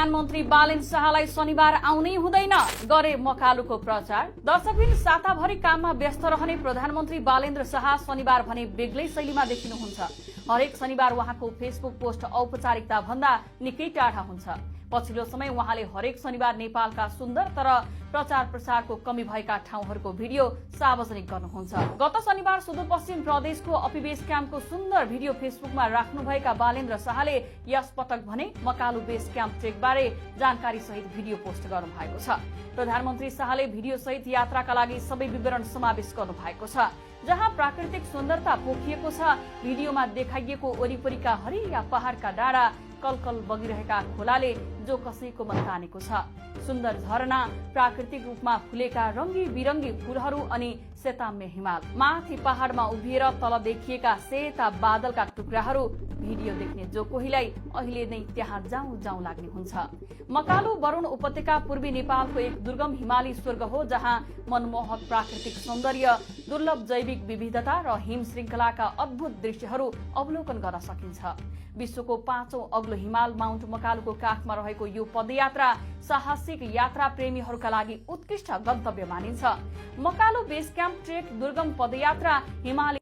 प्रधानमन्त्री बालेन्द्र शाहलाई शनिबार आउनै हुँदैन, गरे मकालुको प्रचार। दर्शकबिन, साताभरि काममा व्यस्त रहने प्रधानमन्त्री बालेन्द्र शाह शनिबार भने बेग्लै शैलीमा देखिनुहुन्छ। हरेक शनिबार उहाँको फेसबुक पोस्ट औपचारिकता भन्दा निकै टाढा हुन्छ। पछिल्लो समय उहाँले हरेक शनिबार नेपालका सुन्दर तर प्रचार प्रसारको कमी भएका ठाउँहरूको भिडियो सार्वजनिक गर्नुहुन्छ। गत शनिबार सुदूरपश्चिम प्रदेशको अपी बेस क्याम्पको सुन्दर भिडियो फेसबुकमा राख्नुभएका बालेन्द्र शाहले यस पटक भने मकालु बेस क्याम्प ट्रेकबारे जानकारी सहित भिडियो पोस्ट गर्नु भएको छ। प्रधानमन्त्री शाहले भिडियो सहित यात्राका लागि सबै विवरण समावेश गर्नु भएको छ, जहाँ प्राकृतिक सुन्दरता पोखिएको छ। भिडियोमा देखाइएको वरिपरिका हरिया पहाड़का डाँडा, कलकल बगिरहेका खोलाले जो कसैको मन तानेको छ। सुन्दर झरना, प्राकृतिक रूपमा फुलेका रंगी बिरंगी फूलहरू अनि सेताम्य हिमाल, माथि पहाड़मा उभिएर तल देखिएका सेता बादलका टुक्राहरू। भिडियो देख्ने जो कोहीलाई अहिले नै त्यहाँ जाउँ जाउँ लाग्ने हुन्छ। मकालु वरुण उपत्यका पूर्वी नेपालको एक दुर्गम हिमाली स्वर्ग हो, जहाँ मनमोहक प्राकृतिक सौन्दर्य, दुर्लभ जैविक विविधता र हिम श्रृंखलाका अद्भुत दृश्यहरू अवलोकन गर्न सकिन्छ। विश्वको 5औं अग्लो हिमाल माउन्ट मकालुको काखमा रहेको यो पदयात्रा साहसिक यात्रा प्रेमीहरूका लागि उत्कृष्ट गन्तव्य मानिन्छ। मकालु बेस क्याम्प ट्रेक दुर्गम पदयात्रा हिमाली